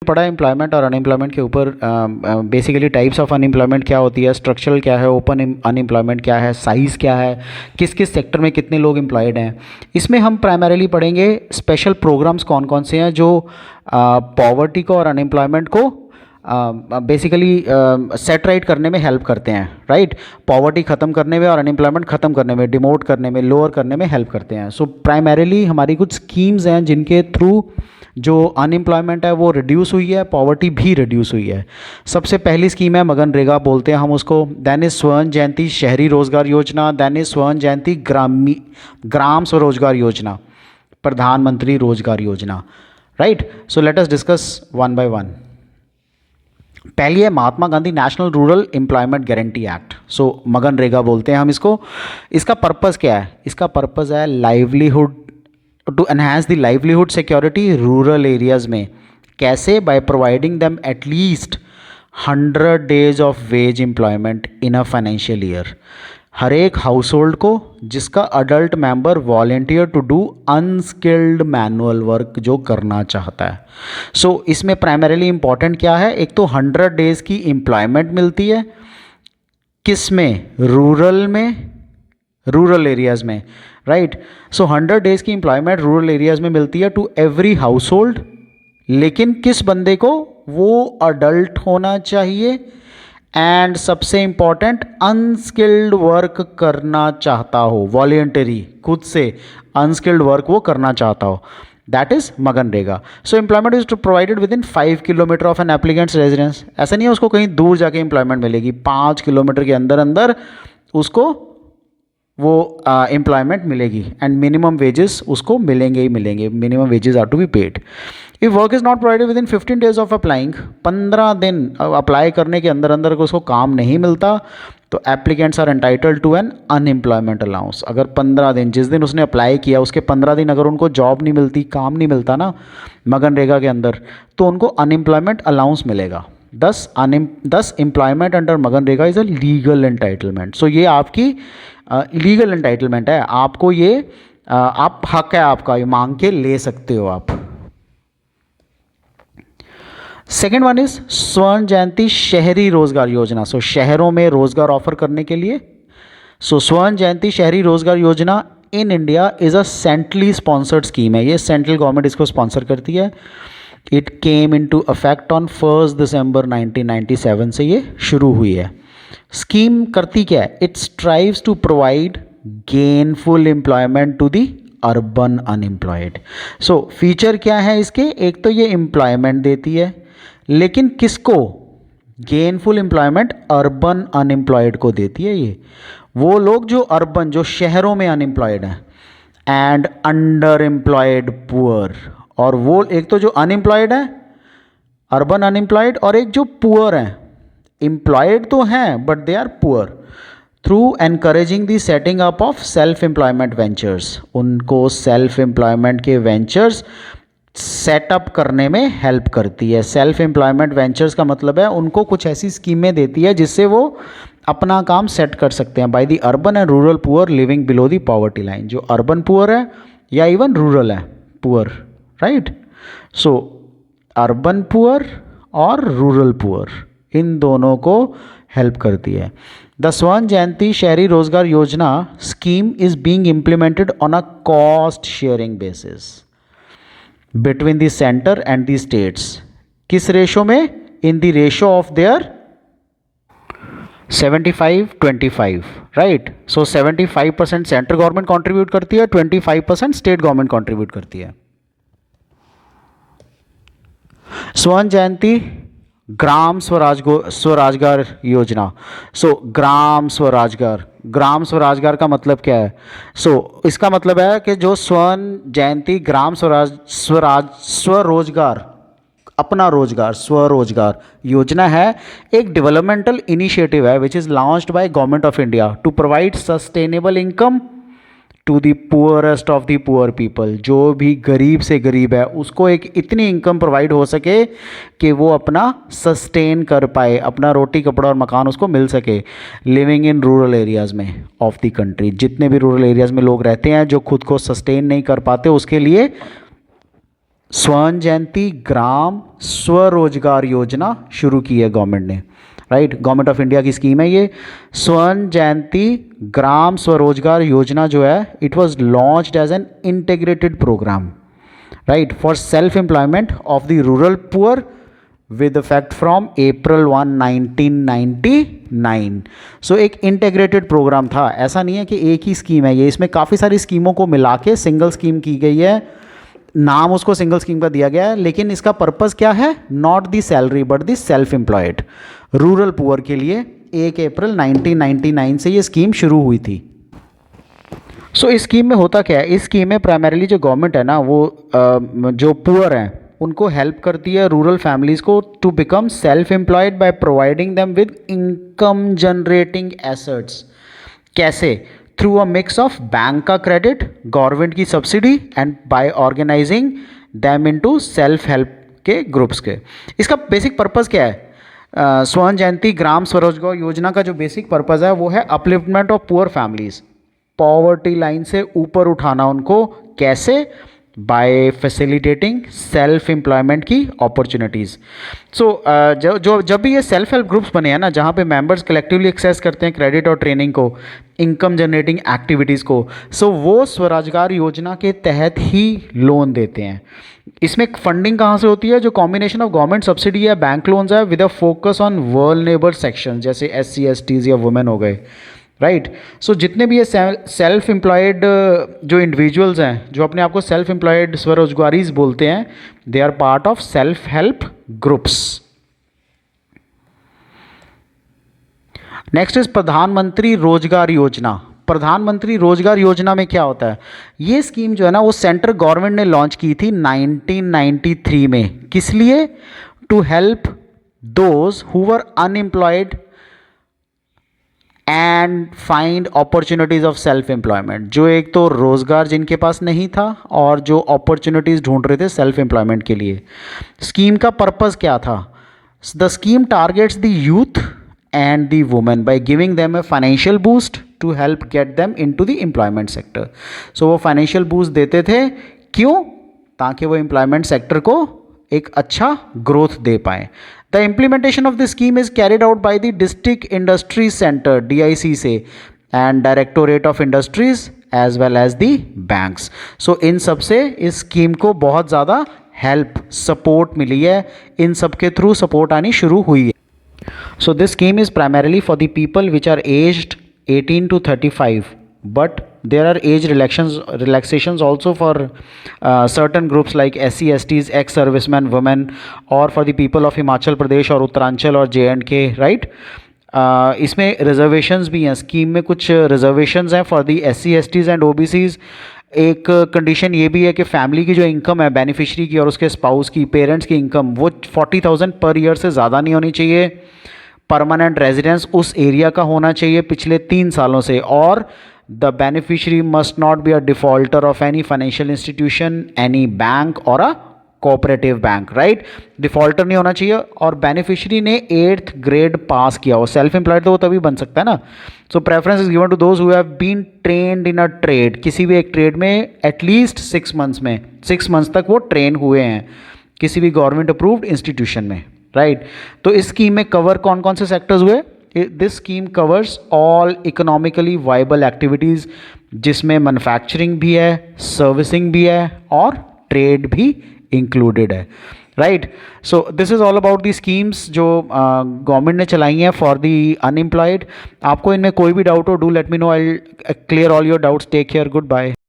पढ़ा एम्प्लॉयमेंट और अनएम्प्लॉयमेंट के ऊपर। बेसिकली टाइप्स ऑफ अनएम्प्लॉयमेंट क्या होती है, स्ट्रक्चरल क्या है, ओपन अनएम्प्लॉयमेंट क्या है, साइज़ क्या है, किस किस सेक्टर में कितने लोग एम्प्लॉयड हैं। इसमें हम प्राइमरीली पढ़ेंगे स्पेशल प्रोग्राम्स कौन कौन से हैं जो पॉवर्टी को और अनएम्प्लॉयमेंट को बेसिकली सेट राइट करने में हेल्प करते हैं, राइट। पॉवर्टी ख़त्म करने में और अनएम्प्लॉयमेंट ख़त्म करने में, डिमोट करने में, लोअर करने में हेल्प करते हैं। सो प्राइमरीली हमारी कुछ स्कीम्स हैं जिनके थ्रू जो अनएम्प्लॉयमेंट है वो रिड्यूस हुई है, पॉवर्टी भी रिड्यूस हुई है। सबसे पहली स्कीम है मनरेगा बोलते हैं हम उसको। देन इज स्वर्ण जयंती शहरी रोजगार योजना। देन इज स्वर्ण जयंती ग्राम स्वरोजगार योजना, प्रधानमंत्री रोजगार योजना, right. So let us discuss one by one. पहली है Mahatma Gandhi National Rural Employment Guarantee Act. So MNREGA बोलते हैं हम इसको। इसका पर्पस क्या है? इसका पर्पस है livelihood, to enhance the livelihood security rural areas में। कैसे? By providing them at least 100 days of wage employment in a financial year. हर एक हाउस होल्ड को जिसका adult member volunteer to do unskilled manual work जो करना चाहता है। सो इसमें प्राइमरीली इंपॉर्टेंट क्या है? एक तो 100 डेज की एम्प्लॉयमेंट मिलती है, किस में? रूरल में, रूरल एरियाज में, राइट। सो 100 डेज की एम्प्लॉयमेंट रूरल एरियाज में मिलती है टू एवरी हाउस होल्ड। लेकिन किस बंदे को? वो अडल्ट होना चाहिए एंड सबसे इंपॉर्टेंट अनस्किल्ड वर्क करना चाहता हो, वॉलेंटरी, खुद से अनस्किल्ड वर्क वो करना चाहता हो। That is MNREGA. So employment is provided within 5 kilometre of an applicant's residence. ऐसा नहीं है उसको कहीं दूर जाके एम्प्लॉयमेंट मिलेगी, 5 किलोमीटर के अंदर अंदर उसको वो एम्प्लॉयमेंट मिलेगी एंड मिनिमम वेजेस उसको मिलेंगे ही मिलेंगे। Minimum wages are to be paid. If work is not provided within 15 days of applying, 15 दिन अप्लाई करने के अंदर अंदर को उसको काम नहीं मिलता तो applicants are entitled to an unemployment allowance. अगर 15 दिन, जिस दिन उसने अप्लाई किया उसके 15 दिन अगर उनको जॉब नहीं मिलती, काम नहीं मिलता ना मनरेगा के अंदर, तो उनको अनएम्प्लॉयमेंट अलाउंस मिलेगा। 10 employment under MNREGA is a legal entitlement. So ये आपकी लीगल एंटाइटलमेंट है, आपको ये आप हक है आपका, ये मांग के ले सकते हो आप। सेकेंड वन इज स्वर्ण जयंती शहरी रोजगार योजना। सो शहरों में रोजगार ऑफर करने के लिए। सो स्वर्ण जयंती Shahari Rozgar Yojana in India is a centrally sponsored scheme है। ये सेंट्रल गवर्नमेंट इसको स्पॉन्सर करती है। It came into affect on 1 December 1997 से ये शुरू हुई है। स्कीम करती क्या है? It strives to provide gainful employment to the urban unemployed. So feature क्या है इसके? एक तो ये एम्प्लॉयमेंट देती है, लेकिन किसको? गेनफुल एम्प्लॉयमेंट अर्बन अनएम्प्लॉयड को देती है। ये वो लोग जो अर्बन, जो शहरों में अनएम्प्लॉयड हैं, एंड अंडर एम्प्लॉयड पुअर। और वो एक तो जो अनएम्प्लॉयड है अर्बन अनएम्प्लॉयड, और एक जो पुअर हैं, एम्प्लॉयड तो हैं but they are poor, through encouraging the setting up of self employment ventures. उनको सेल्फ एम्प्लॉयमेंट के वेंचर्स सेटअप करने में हेल्प करती है। सेल्फ एम्प्लॉयमेंट वेंचर्स का मतलब है उनको कुछ ऐसी स्कीमें देती है जिससे वो अपना काम सेट कर सकते हैं। By the urban and rural poor leaving below the poverty line. जो अर्बन पुअर है या इवन रूरल है पुअर, राइट। सो अर्बन पुअर और रूरल पुअर, इन दोनों को हेल्प करती है। द स्वर्ण जयंती शहरी रोजगार योजना scheme is being implemented on a cost sharing basis between the centre and the states. किस रेशो में? In the ratio of their 75-25, right. So 75% central government contribute करती है, 25% स्टेट गवर्नमेंट कंट्रीब्यूट करती है। स्वर्ण जयंती ग्राम स्वराजगार योजना। सो ग्राम स्वराजगार का मतलब क्या है? सो इसका मतलब है कि जो स्वर्ण जयंती ग्राम स्वरोजगार, अपना रोजगार, स्वरोजगार योजना है, एक डेवलपमेंटल इनिशिएटिव है which is launched by government of India to provide sustainable income to the poorest of the poor people. जो भी गरीब से गरीब है उसको एक इतनी इनकम प्रोवाइड हो सके कि वो अपना सस्टेन कर पाए, अपना रोटी कपड़ा और मकान उसको मिल सके। लिविंग इन रूरल एरियाज़ में ऑफ द कंट्री, जितने भी रूरल एरियाज़ में लोग रहते हैं जो खुद को सस्टेन नहीं कर पाते, उसके लिए स्वर्ण जयंती ग्राम स्वरोजगार योजना शुरू की है गवर्नमेंट ने, राइट। गवर्नमेंट ऑफ इंडिया की स्कीम है ये। स्वर्ण जयंती ग्राम स्वरोजगार योजना जो है, it was launched as an integrated programme, right, for self employment of the rural poor with effect from April 1 1999। So एक इंटीग्रेटेड प्रोग्राम था, ऐसा नहीं है कि एक ही स्कीम है ये, इसमें काफ़ी सारी स्कीमों को मिला के सिंगल स्कीम की गई है, नाम उसको सिंगल स्कीम का दिया गया है, लेकिन इसका पर्पस क्या है, not the salary but the self employed rural poor के लिए 1 अप्रैल 1999 से ये स्कीम शुरू हुई थी। सो इस स्कीम में होता क्या है, इस स्कीम में प्राइमरीली जो गवर्नमेंट है ना, वो जो पुअर हैं उनको हेल्प करती है, रूरल फैमिलीज़ को, to become self employed by providing them with income generating assets. कैसे? Through a mix of bank का क्रेडिट, गवर्नमेंट की subsidy, and by organising them into self help के ग्रुप्स के। इसका बेसिक पर्पस क्या है? स्वर्ण जयंती ग्राम स्वरोजगार योजना का जो बेसिक पर्पस है वो है upliftment of poor families, poverty line से ऊपर उठाना उनको। कैसे? बाय फैसिलिटेटिंग सेल्फ एम्प्लॉयमेंट की अपॉर्चुनिटीज़। सो जब भी ये सेल्फ हेल्प ग्रुप्स बने हैं ना, जहाँ पे मेंबर्स कलेक्टिवली एक्सेस करते हैं क्रेडिट और ट्रेनिंग को, इनकम जनरेटिंग एक्टिविटीज़ को, सो वो स्वरोजगार योजना के तहत ही लोन देते हैं। इसमें फंडिंग कहाँ से होती है? जो कॉम्बिनेशन ऑफ गवर्नमेंट सब्सिडी है, बैंक लोन्स है, with a focus on vulnerable section जैसे SC STs या वुमेन हो गए, राइट। सो जितने भी ये सेल्फ एम्प्लॉयड जो इंडिविजुअल्स हैं, जो अपने आप को सेल्फ एम्प्लॉयड स्वरोजगारीज बोलते हैं, they are part of self help groups. Next is Pradhan Mantri रोजगार योजना। प्रधानमंत्री रोजगार योजना में क्या होता है? ये स्कीम जो है ना, वो सेंट्रल गवर्नमेंट ने लॉन्च की थी 1993 में। किस लिए? To help those who were unemployed and find opportunities of self employment. जो एक तो रोज़गार जिनके पास नहीं था और जो अपॉर्चुनिटीज़ ढूंढ रहे थे सेल्फ एम्प्लॉयमेंट के लिए। स्कीम का पर्पस क्या था? The scheme targets the youth and the women by giving them a financial boost to help get them into the employment sector. So वो फाइनेंशियल बूस्ट देते थे, क्यों? ताकि वो एम्प्लॉयमेंट सेक्टर को एक अच्छा ग्रोथ दे पाए। The implementation of the scheme is carried out by the district industry centre DIC से and directorate of industries as well as the banks. So इन सब से इस स्कीम को बहुत ज़्यादा हेल्प सपोर्ट मिली है, इन सब के थ्रू सपोर्ट आनी शुरू हुई है। So this scheme is primarily for the people which are aged 18 to 35, but there are age relaxations also for certain groups like SC STs, ex-servicemen, women, or for the people of Himachal Pradesh और उत्तरांचल और JNK, right? इसमें reservations भी हैं, scheme में कुछ reservations हैं for the SC STs and OBCs। एक condition ये भी है कि फैमिली की जो इनकम है बेनिफिशरी की और उसके स्पाउस की, पेरेंट्स की इनकम, वो 40,000 पर ईयर से ज़्यादा नहीं होनी चाहिए। परमानेंट रेजिडेंस उस एरिया का होना चाहिए पिछले 3 सालों से, और the beneficiary must not be a defaulter of any financial institution, any bank और a cooperative bank, right. Defaulter नहीं होना चाहिए और बेनिफिशरी ने 8th ग्रेड पास किया हो। सेल्फ एम्प्लॉयड तो वो तभी बन सकता है ना। So preference is given to those who have been trained in a trade, किसी भी एक ट्रेड में एटलीस्ट 6 मंथ्स में, 6 मंथ्स तक वो ट्रेन हुए हैं किसी भी गवर्नमेंट अप्रूव्ड इंस्टीट्यूशन में, राइट। तो इस स्कीम में कवर कौन कौन से सेक्टर्स हुए? This scheme covers all economically viable activities, जिसमें मैन्युफैक्चरिंग भी है, सर्विसिंग भी है और ट्रेड भी इंक्लूडेड है, right. So this is all about the schemes जो गवर्नमेंट ने चलाई हैं फॉर दी अनएम्प्लॉयड। आपको इनमें कोई भी डाउट हो, do let me know, I clear all your doubts. Take care, good bye.